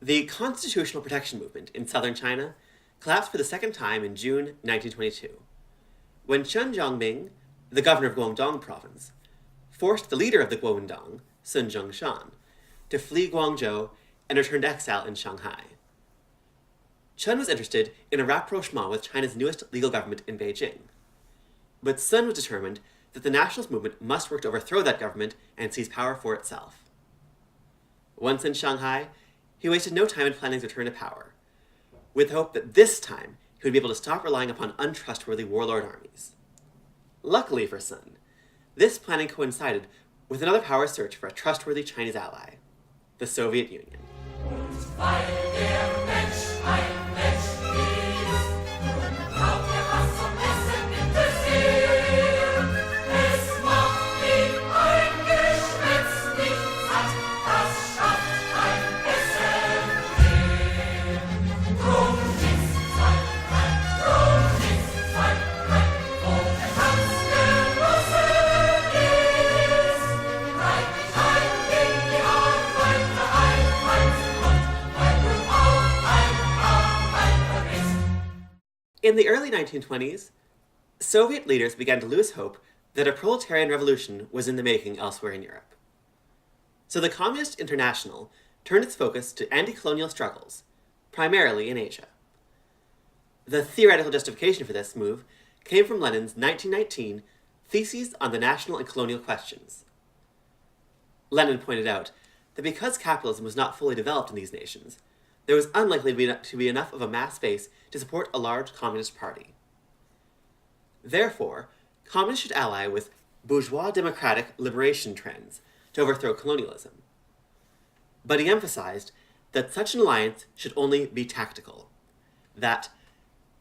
The Constitutional Protection Movement in southern China collapsed for the second time in June 1922, when Sun Zhongshan, the governor of Guangdong province, forced the leader of the Guomindang, Sun Zhongshan, to flee Guangzhou and return to exile in Shanghai. Chen was interested in a rapprochement with China's newest legal government in Beijing, but Sun was determined that the nationalist movement must work to overthrow that government and seize power for itself. Once in Shanghai, he wasted no time in planning his return to power, with hope that this time he would be able to stop relying upon untrustworthy warlord armies. Luckily for Sun, this planning coincided with another power search for a trustworthy Chinese ally, the Soviet Union. In the early 1920s, Soviet leaders began to lose hope that a proletarian revolution was in the making elsewhere in Europe. So the Communist International turned its focus to anti-colonial struggles, primarily in Asia. The theoretical justification for this move came from Lenin's 1919 Theses on the National and Colonial Questions. Lenin pointed out that because capitalism was not fully developed in these nations, there was unlikely to be enough of a mass base to support a large communist party. Therefore, communists should ally with bourgeois democratic liberation trends to overthrow colonialism. But he emphasized that such an alliance should only be tactical, that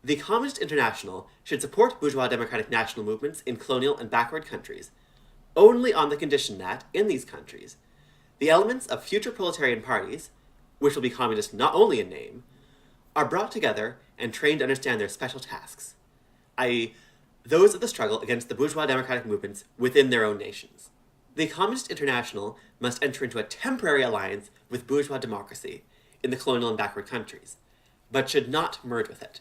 the Communist International should support bourgeois democratic national movements in colonial and backward countries only on the condition that, in these countries, the elements of future proletarian parties, which will be communist not only in name, are brought together and trained to understand their special tasks, i.e., those of the struggle against the bourgeois democratic movements within their own nations. The Communist International must enter into a temporary alliance with bourgeois democracy in the colonial and backward countries, but should not merge with it,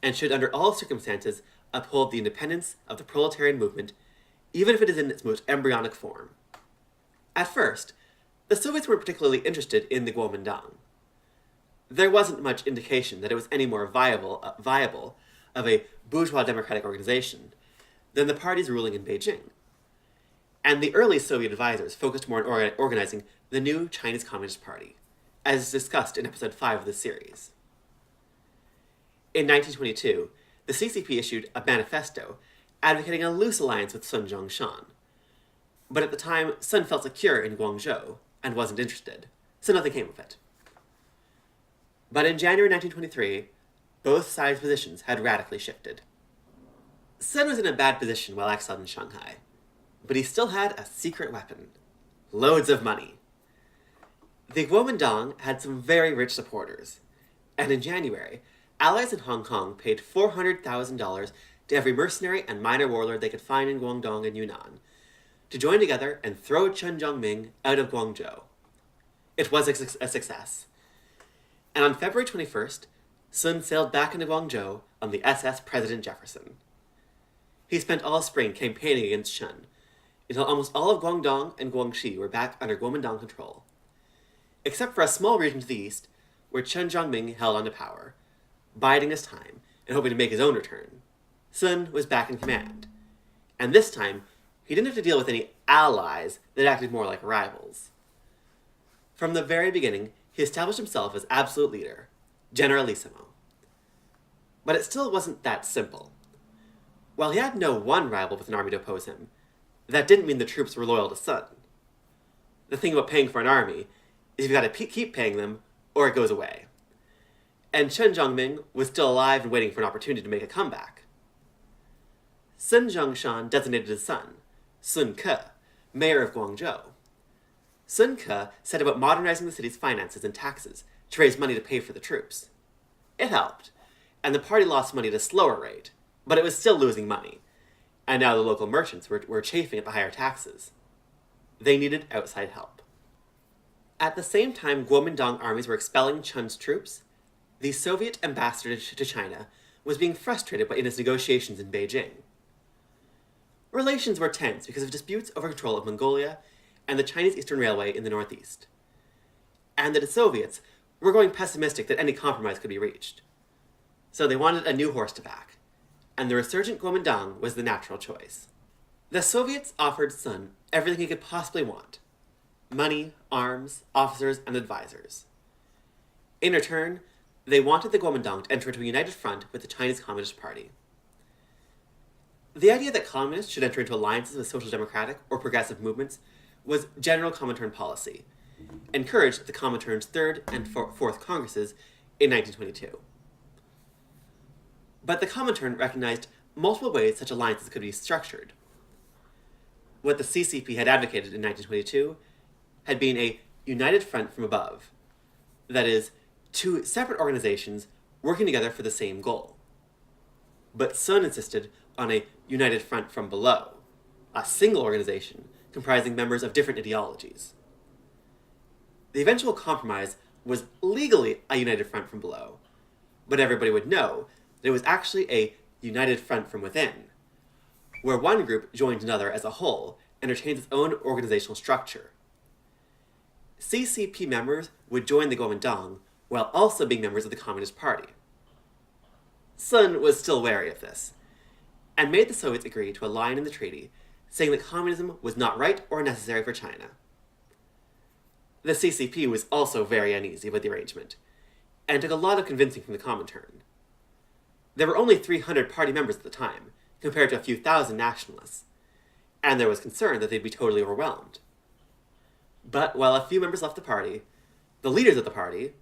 and should under all circumstances uphold the independence of the proletarian movement, even if it is in its most embryonic form. At first, the Soviets weren't particularly interested in the Guomindang. There wasn't much indication that it was any more viable of a bourgeois democratic organization than the parties ruling in Beijing. And the early Soviet advisors focused more on organizing the new Chinese Communist Party, as discussed in episode 5 of this series. In 1922, the CCP issued a manifesto advocating a loose alliance with Sun Zhongshan. But at the time, Sun felt secure in Guangzhou and wasn't interested, so nothing came of it. But in January 1923, both sides' positions had radically shifted. Sun was in a bad position while exiled in Shanghai, but he still had a secret weapon: loads of money. The Guomindang had some very rich supporters, and in January, allies in Hong Kong paid $400,000 to every mercenary and minor warlord they could find in Guangdong and Yunnan, to join together and throw Chen Zhongming out of Guangzhou. It was a success. And on February 21st, Sun sailed back into Guangzhou on the SS President Jefferson. He spent all spring campaigning against Chen, until almost all of Guangdong and Guangxi were back under Guomindang control, except for a small region to the east where Chen Zhongming held onto power, biding his time and hoping to make his own return. Sun was back in command, and this time he didn't have to deal with any allies that acted more like rivals. From the very beginning, he established himself as absolute leader, generalissimo. But it still wasn't that simple. While he had no one rival with an army to oppose him, that didn't mean the troops were loyal to Sun. The thing about paying for an army is you've got to keep paying them, or it goes away. And Chen Zhongming was still alive and waiting for an opportunity to make a comeback. Sun Zhongshan designated his son, Sun Ke, mayor of Guangzhou. Sun Ke set about modernizing the city's finances and taxes to raise money to pay for the troops. It helped, and the party lost money at a slower rate, but it was still losing money, and now the local merchants were chafing at the higher taxes. They needed outside help. At the same time Guomindang armies were expelling Chun's troops, the Soviet ambassador to China was being frustrated in his negotiations in Beijing. Relations were tense because of disputes over control of Mongolia and the Chinese Eastern Railway in the northeast. And the Soviets were growing pessimistic that any compromise could be reached. So they wanted a new horse to back, and the resurgent Guomindang was the natural choice. The Soviets offered Sun everything he could possibly want: money, arms, officers, and advisors. In return, they wanted the Guomindang to enter into a united front with the Chinese Communist Party. The idea that communists should enter into alliances with social democratic or progressive movements was general Comintern policy, encouraged at the Comintern's Third and Fourth Congresses in 1922. But the Comintern recognized multiple ways such alliances could be structured. What the CCP had advocated in 1922 had been a united front from above, that is, two separate organizations working together for the same goal. But Sun insisted on a united front from below, a single organization comprising members of different ideologies. The eventual compromise was legally a united front from below, but everybody would know that it was actually a united front from within, where one group joined another as a whole and retained its own organizational structure. CCP members would join the Guomindang while also being members of the Communist Party. Sun was still wary of this, and made the Soviets agree to a line in the treaty saying that communism was not right or necessary for China. The CCP was also very uneasy with the arrangement, and took a lot of convincing from the Comintern. There were only 300 party members at the time, compared to a few thousand nationalists, and there was concern that they'd be totally overwhelmed. But while a few members left the party, the leaders of the party,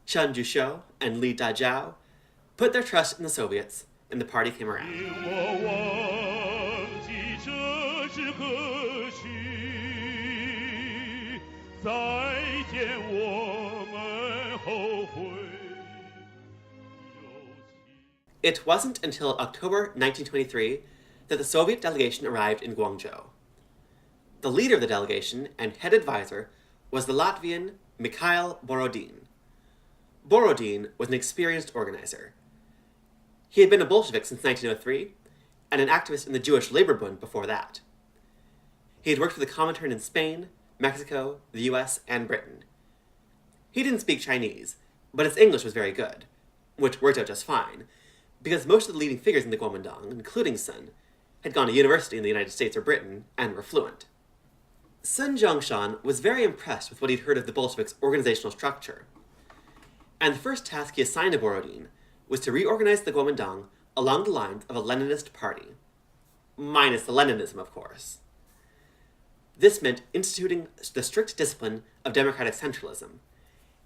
Chen Zhongshan and Li Dajiao, put their trust in the Soviets, and the party came around. It wasn't until October 1923 that the Soviet delegation arrived in Guangzhou. The leader of the delegation and head advisor was the Latvian Mikhail Borodin. Borodin was an experienced organizer. He had been a Bolshevik since 1903, and an activist in the Jewish Labor Bund before that. He had worked for the Comintern in Spain, Mexico, the US, and Britain. He didn't speak Chinese, but his English was very good, which worked out just fine, because most of the leading figures in the Guomindang, including Sun, had gone to university in the United States or Britain and were fluent. Sun Zhongshan was very impressed with what he'd heard of the Bolsheviks' organizational structure, and the first task he assigned to Borodin was to reorganize the Guomindang along the lines of a Leninist party. Minus the Leninism, of course. This meant instituting the strict discipline of democratic centralism,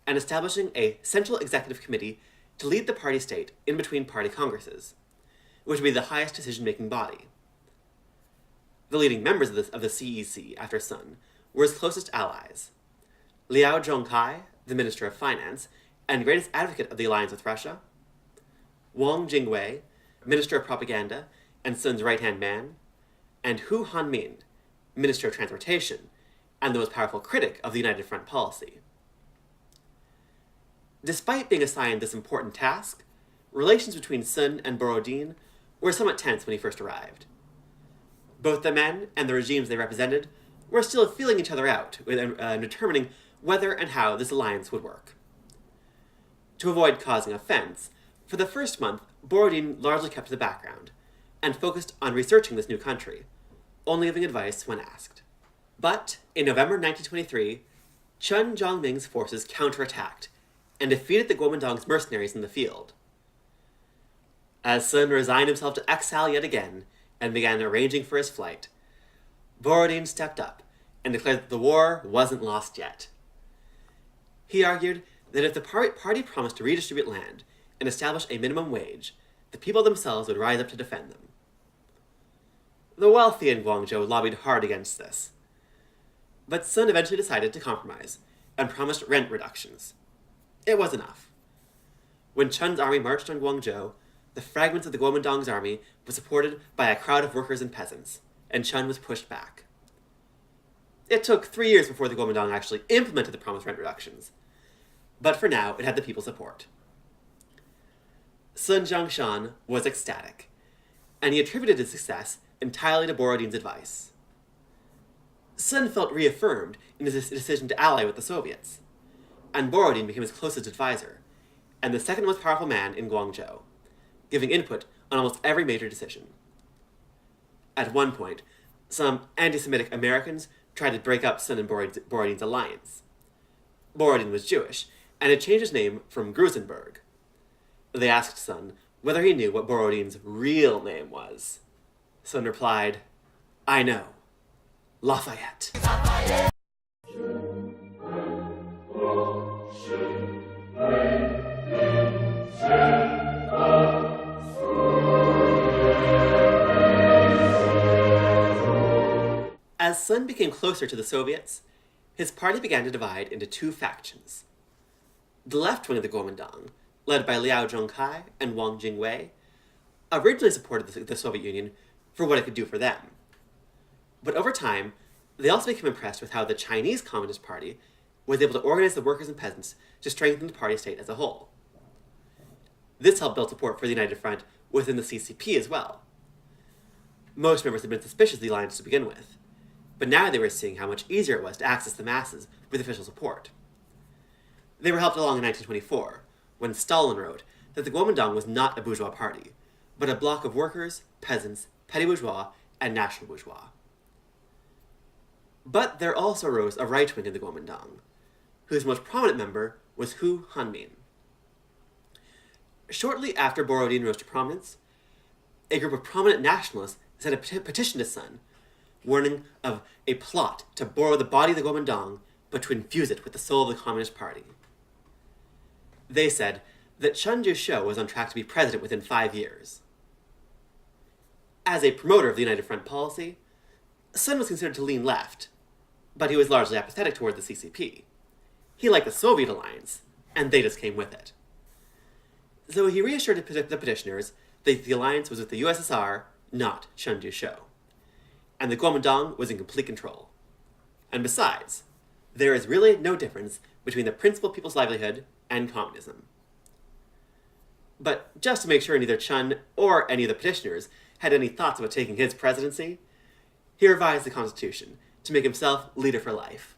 and establishing a central executive committee to lead the party state in between party congresses, which would be the highest decision-making body. The leading members of the CEC after Sun were his closest allies: Liao Zhongkai, the Minister of Finance and greatest advocate of the alliance with Russia; Wang Jingwei, Minister of Propaganda and Sun's right-hand man; and Hu Hanmin, Minister of Transportation and the most powerful critic of the United Front policy. Despite being assigned this important task, relations between Sun and Borodin were somewhat tense when he first arrived. Both the men and the regimes they represented were still feeling each other out and determining whether and how this alliance would work. To avoid causing offense, for the first month, Borodin largely kept to the background and focused on researching this new country, only giving advice when asked. But in November 1923, Chen Zhongming's forces counterattacked and defeated the Guomindang's mercenaries in the field. As Sun resigned himself to exile yet again and began arranging for his flight, Borodin stepped up and declared that the war wasn't lost yet. He argued that if the party promised to redistribute land and establish a minimum wage, the people themselves would rise up to defend them. The wealthy in Guangzhou lobbied hard against this, but Sun eventually decided to compromise and promised rent reductions. It was enough. When Chun's army marched on Guangzhou, the fragments of the Guomindang's army were supported by a crowd of workers and peasants, and Chun was pushed back. It took 3 years before the Guomindang actually implemented the promised rent reductions. But for now, it had the people's support. Sun Zhongshan was ecstatic, and he attributed his success entirely to Borodin's advice. Sun felt reaffirmed in his decision to ally with the Soviets, and Borodin became his closest advisor, and the second most powerful man in Guangzhou, giving input on almost every major decision. At one point, some anti-Semitic Americans tried to break up Sun and Borodin's alliance. Borodin was Jewish, and had changed his name from Grusenberg. They asked Sun whether he knew what Borodin's real name was. Sun replied, "I know. Lafayette." As Sun became closer to the Soviets, his party began to divide into two factions. The left wing of the Guomindang, led by Liao Zhongkai and Wang Jingwei, originally supported the Soviet Union for what it could do for them. But over time, they also became impressed with how the Chinese Communist Party was able to organize the workers and peasants to strengthen the party state as a whole. This helped build support for the United Front within the CCP as well. Most members had been suspicious of the alliance to begin with, but now they were seeing how much easier it was to access the masses with official support. They were helped along in 1924, when Stalin wrote that the Guomindang was not a bourgeois party, but a bloc of workers, peasants, petty bourgeois, and national bourgeois. But there also arose a right wing in the Guomindang, whose most prominent member was Hu Hanmin. Shortly after Borodin rose to prominence, a group of prominent nationalists sent a petition to Sun, warning of a plot to borrow the body of the Guomindang but to infuse it with the soul of the Communist Party. They said that Sun Zhongshan was on track to be president within 5 years. As a promoter of the United Front policy, Sun was considered to lean left, but he was largely apathetic toward the CCP. He liked the Soviet alliance, and they just came with it. So he reassured the petitioners that the alliance was with the USSR, not Sun Zhongshan, and the Guomindang was in complete control. And besides, there is really no difference between the principal people's livelihood and communism. But just to make sure neither Chun or any of the petitioners had any thoughts about taking his presidency, he revised the constitution to make himself leader for life,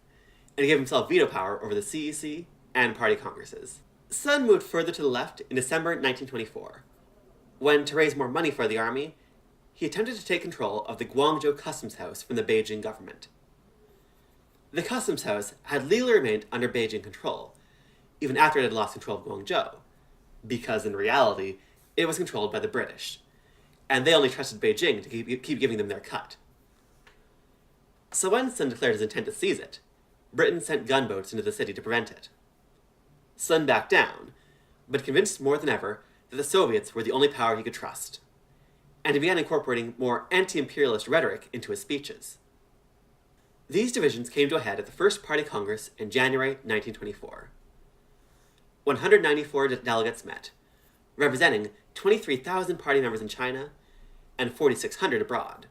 and he gave himself veto power over the CEC and party congresses. Sun moved further to the left in December 1924, when, to raise more money for the army, he attempted to take control of the Guangzhou Customs House from the Beijing government. The Customs House had legally remained under Beijing control, even after it had lost control of Guangzhou, because in reality, it was controlled by the British, and they only trusted Beijing to keep giving them their cut. So when Sun declared his intent to seize it, Britain sent gunboats into the city to prevent it. Sun backed down, but convinced more than ever that the Soviets were the only power he could trust, and he began incorporating more anti-imperialist rhetoric into his speeches. These divisions came to a head at the First Party Congress in January 1924. 194 delegates met, representing 23,000 party members in China and 4,600 abroad.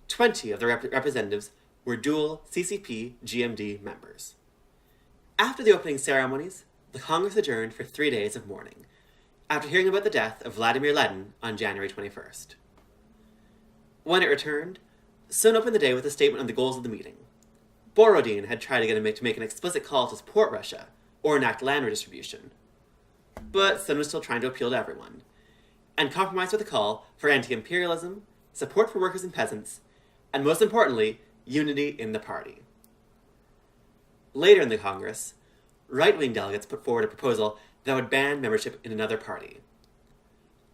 20 of the representatives were dual CCP-GMD members. After the opening ceremonies, the Congress adjourned for 3 days of mourning, after hearing about the death of Vladimir Lenin on January 21st. When it returned, Sun opened the day with a statement on the goals of the meeting. Borodin had tried to get him to make an explicit call to support Russia, or enact land redistribution. But Sun was still trying to appeal to everyone, and compromised with a call for anti-imperialism, support for workers and peasants, and most importantly, unity in the party. Later in the Congress, right-wing delegates put forward a proposal that would ban membership in another party.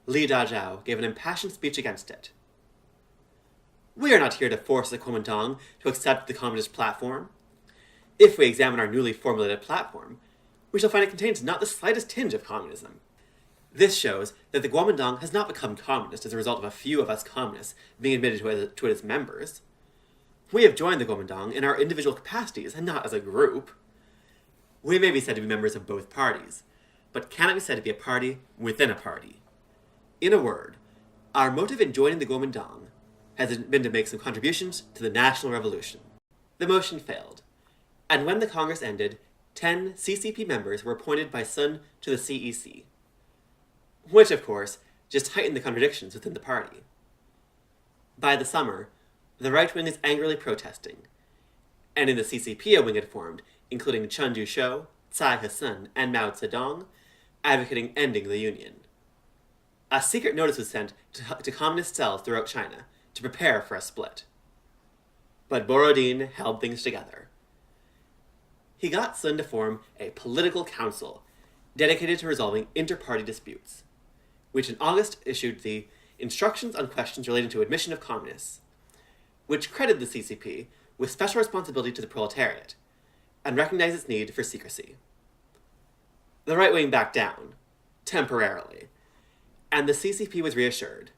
Li Dazhao gave an impassioned speech against it. "We are not here to force the Kuomintang to accept the communist platform. If we examine our newly formulated platform, we shall find it contains not the slightest tinge of communism. This shows that the Guomindang has not become communist as a result of a few of us communists being admitted to it as members. We have joined the Guomindang in our individual capacities and not as a group. We may be said to be members of both parties, but cannot be said to be a party within a party. In a word, our motive in joining the Guomindang has been to make some contributions to the national revolution." the motion failed, and when the Congress ended, 10 CCP members were appointed by Sun to the CEC, which, of course, just heightened the contradictions within the party. By the summer, the right wing is angrily protesting, and in the CCP a wing had formed, including Chen Dushou, Tsai He-sen, and Mao Zedong, advocating ending the Union. A secret notice was sent to communist cells throughout China to prepare for a split. But Borodin held things together. He got Sun to form a political council dedicated to resolving inter-party disputes, which in August issued the Instructions on Questions Relating to Admission of Communists, which credited the CCP with special responsibility to the proletariat, and recognized its need for secrecy. The right wing backed down, temporarily, and the CCP was reassured,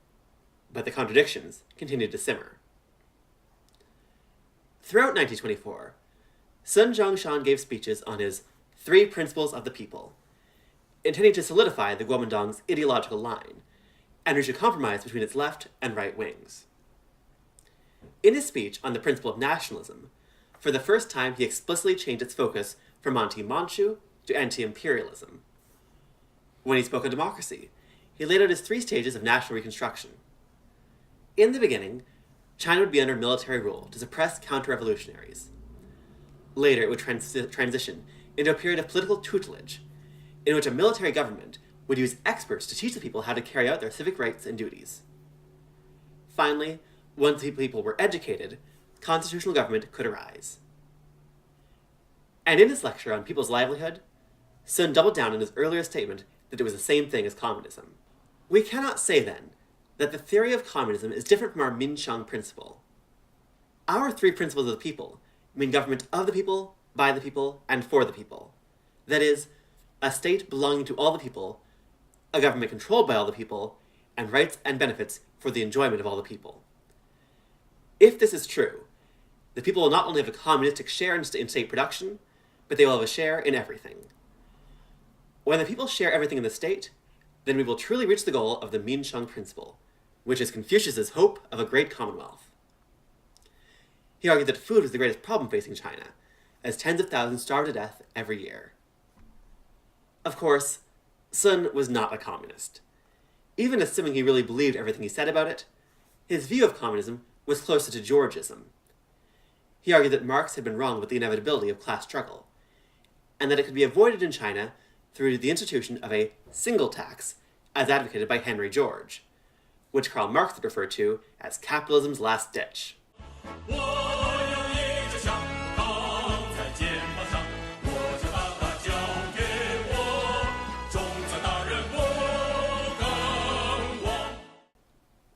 but the contradictions continued to simmer. Throughout 1924, Sun Zhongshan gave speeches on his Three Principles of the People, intending to solidify the Guomindang's ideological line, and reach a compromise between its left and right wings. In his speech on the principle of nationalism, for the first time he explicitly changed its focus from anti-Manchu to anti-imperialism. When he spoke on democracy, he laid out his 3 stages of national reconstruction. In the beginning, China would be under military rule to suppress counter-revolutionaries. Later, it would transition into a period of political tutelage, in which a military government would use experts to teach the people how to carry out their civic rights and duties. Finally, once the people were educated, constitutional government could arise. And in his lecture on people's livelihood, Sun doubled down on his earlier statement that it was the same thing as communism. We cannot say, then, that the theory of communism is different from our Minsheng principle. Our 3 principles of the people mean government of the people, by the people, and for the people. That is, a state belonging to all the people, a government controlled by all the people, and rights and benefits for the enjoyment of all the people. If this is true, the people will not only have a communistic share in state production, but they will have a share in everything. When the people share everything in the state, then we will truly reach the goal of the Minsheng principle, which is Confucius's hope of a great commonwealth. He argued that food was the greatest problem facing China, as tens of thousands starved to death every year. Of course, Sun was not a communist. Even assuming he really believed everything he said about it, his view of communism was closer to Georgism. He argued that Marx had been wrong about the inevitability of class struggle, and that it could be avoided in China through the institution of a single tax, as advocated by Henry George, which Karl Marx would refer to as capitalism's last ditch.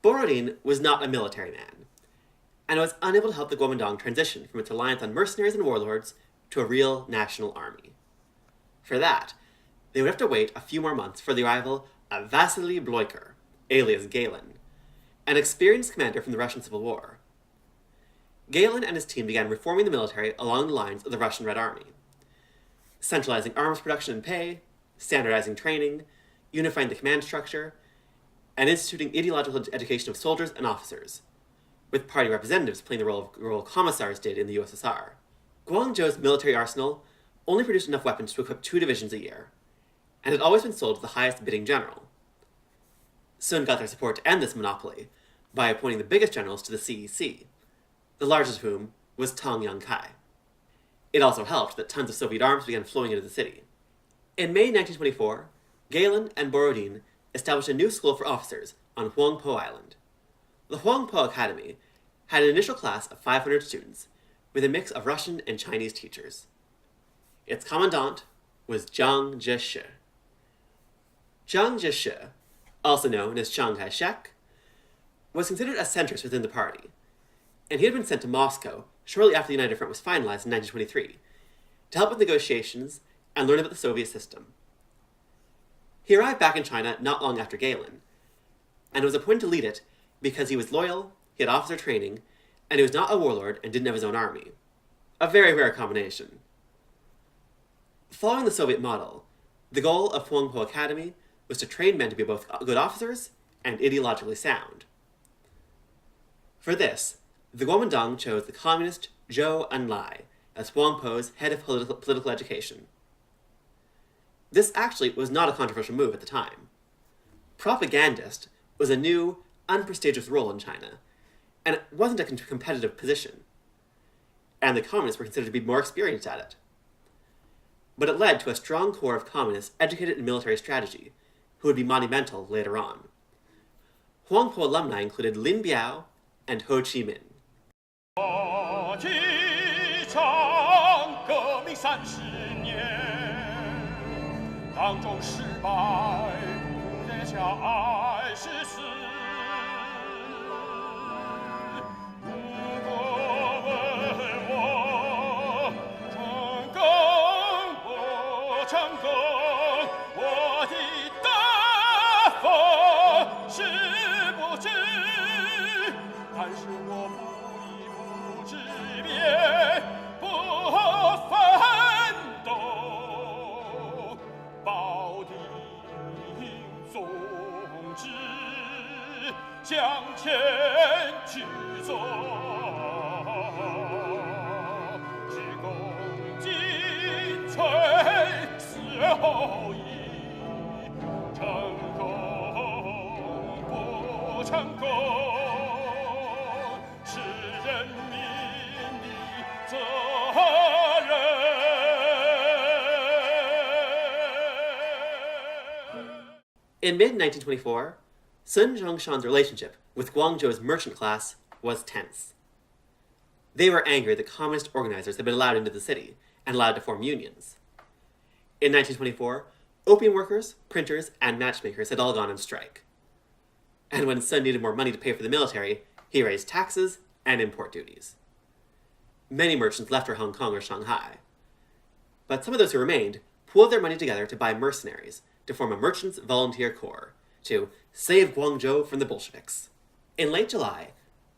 Borodin was not a military man, and was unable to help the Guomindang transition from its reliance on mercenaries and warlords to a real national army. For that, they would have to wait a few more months for the arrival of Vasily Bloiker, alias Galen, an experienced commander from the Russian Civil War. Galen and his team began reforming the military along the lines of the Russian Red Army, centralizing arms production and pay, standardizing training, unifying the command structure, and instituting ideological education of soldiers and officers, with party representatives playing the role commissars did in the USSR. Guangzhou's military arsenal only produced enough weapons to equip 2 divisions a year, and had always been sold to the highest bidding general. Sun got their support to end this monopoly by appointing the biggest generals to the CEC, the largest of whom was Tang Yangkai. It also helped that tons of Soviet arms began flowing into the city. In May 1924, Galen and Borodin established a new school for officers on Huangpo Island. The Huangpo Academy had an initial class of 500 students, with a mix of Russian and Chinese teachers. Its commandant was Jiang Zhishi. Jiang Zhishi, also known as Chiang Kai-shek, was considered a centrist within the party, and he had been sent to Moscow shortly after the United Front was finalized in 1923 to help with negotiations and learn about the Soviet system. He arrived back in China not long after Galen, and was appointed to lead it because he was loyal, he had officer training, and he was not a warlord and didn't have his own army. A very rare combination. Following the Soviet model, the goal of Huangpo Academy was to train men to be both good officers and ideologically sound. For this, the Guomindang chose the communist Zhou Enlai as Huang Po's head of political education. This actually was not a controversial move at the time. Propagandist was a new, unprestigious role in China, and it wasn't a competitive position, and the communists were considered to be more experienced at it. But it led to a strong core of communists educated in military strategy, who would be monumental later on. Huang Po alumni included Lin Biao and Ho Chi Minh. 是人民的责任。In mid-1924, Sun Zhongshan's relationship with Guangzhou's merchant class was tense. They were angry that communist organizers had been allowed into the city and allowed to form unions. In 1924, opium workers, printers, and matchmakers had all gone on strike. And when Sun needed more money to pay for the military, he raised taxes and import duties. Many merchants left for Hong Kong or Shanghai. But some of those who remained pooled their money together to buy mercenaries to form a merchants' volunteer corps to save Guangzhou from the Bolsheviks. In late July,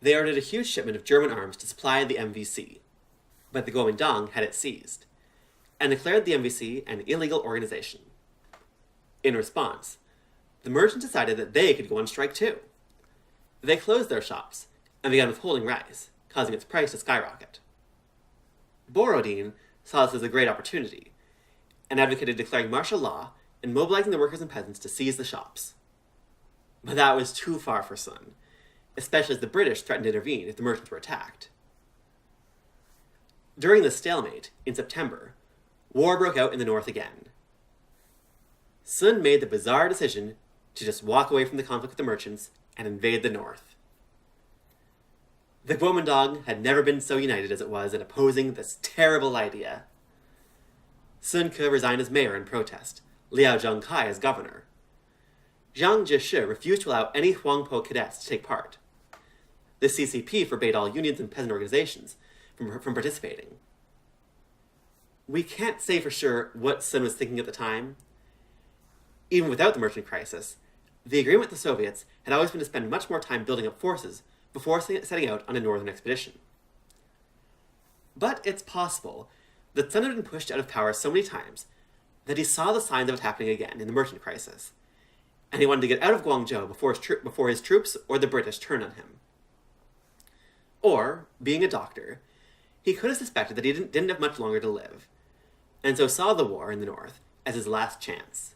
they ordered a huge shipment of German arms to supply the MVC, but the Guomindang had it seized, and declared the MVC an illegal organization. In response, the merchants decided that they could go on strike too. They closed their shops and began withholding rice, causing its price to skyrocket. Borodin saw this as a great opportunity and advocated declaring martial law and mobilizing the workers and peasants to seize the shops. But that was too far for Sun, especially as the British threatened to intervene if the merchants were attacked. During the stalemate, in September, war broke out in the north again. Sun made the bizarre decision to just walk away from the conflict with the merchants and invade the north. The Guomindang had never been so united as it was in opposing this terrible idea. Sun Ke resigned as mayor in protest, Liao Zhangkai as governor. Jiang Jieshi refused to allow any Huang Po cadets to take part. The CCP forbade all unions and peasant organizations from participating. We can't say for sure what Sun was thinking at the time. Even without the merchant crisis, the agreement with the Soviets had always been to spend much more time building up forces before setting out on a northern expedition. But it's possible that Sun had been pushed out of power so many times that he saw the signs of it happening again in the merchant crisis, and he wanted to get out of Guangzhou before his troops or the British turned on him. Or, being a doctor, he could have suspected that he didn't have much longer to live, and so saw the war in the north as his last chance.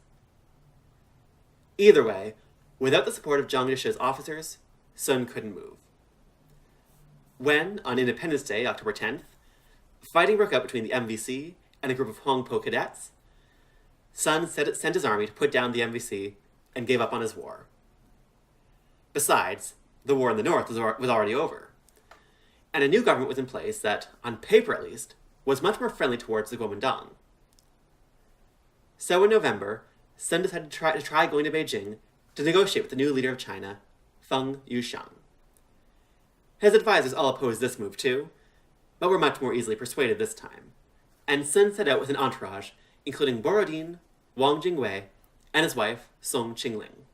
Either way, without the support of Jiang Jiechi's officers, Sun couldn't move. When, on Independence Day, October 10th, fighting broke out between the MVC and a group of Huang Po cadets, Sun sent his army to put down the MVC and gave up on his war. Besides, the war in the north was already over, and a new government was in place that, on paper at least, was much more friendly towards the Guomindang. So in November, Sun decided to try going to Beijing to negotiate with the new leader of China, Feng Yuxiang. His advisors all opposed this move too, but were much more easily persuaded this time, and Sun set out with an entourage including Borodin, Wang Jingwei, and his wife, Song Qingling.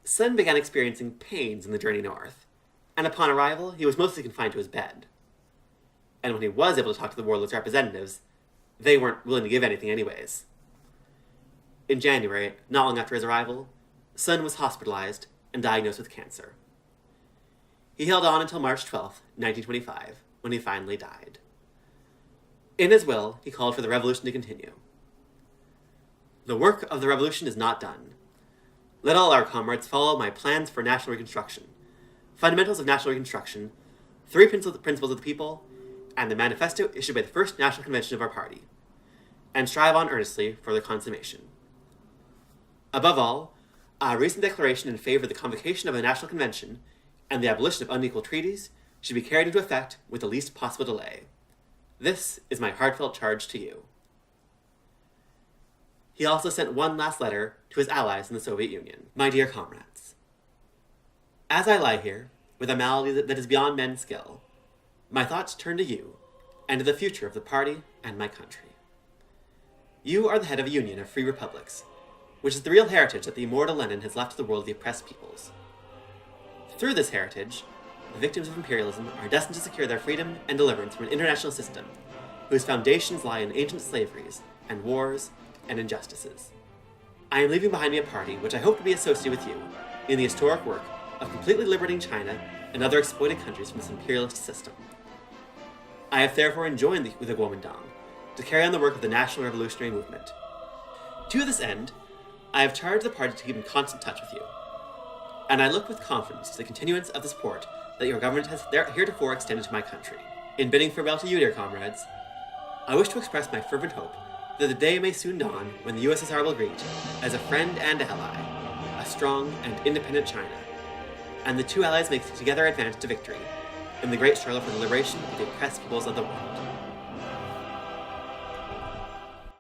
Sun began experiencing pains in the journey north, and upon arrival, he was mostly confined to his bed. And when he was able to talk to the warlord's representatives, they weren't willing to give anything anyways. In January, not long after his arrival, Sun was hospitalized and diagnosed with cancer. He held on until March 12, 1925, when he finally died. In his will, he called for the revolution to continue. The work of the revolution is not done. Let all our comrades follow my plans for national reconstruction, fundamentals of national reconstruction, 3 principles of the people, and the manifesto issued by the first national convention of our party, and strive on earnestly for their consummation. Above all, our recent declaration in favor of the convocation of a national convention and the abolition of unequal treaties should be carried into effect with the least possible delay. This is my heartfelt charge to you. He also sent one last letter to his allies in the Soviet Union. My dear comrades, as I lie here, with a malady that is beyond men's skill, my thoughts turn to you and to the future of the party and my country. You are the head of a union of free republics, which is the real heritage that the immortal Lenin has left to the world of the oppressed peoples. Through this heritage, the victims of imperialism are destined to secure their freedom and deliverance from an international system whose foundations lie in ancient slaveries and wars and injustices. I am leaving behind me a party which I hope to be associated with you in the historic work of completely liberating China and other exploited countries from this imperialist system. I have therefore joined the Guomindang to carry on the work of the National Revolutionary Movement. To this end, I have charged the party to keep in constant touch with you, and I look with confidence to the continuance of the support that your government has heretofore extended to my country. In bidding farewell to you, dear comrades, I wish to express my fervent hope that the day may soon dawn when the USSR will greet, as a friend and ally, a strong and independent China, and the two allies may together advance to victory in the great struggle for the liberation of the oppressed peoples of the world.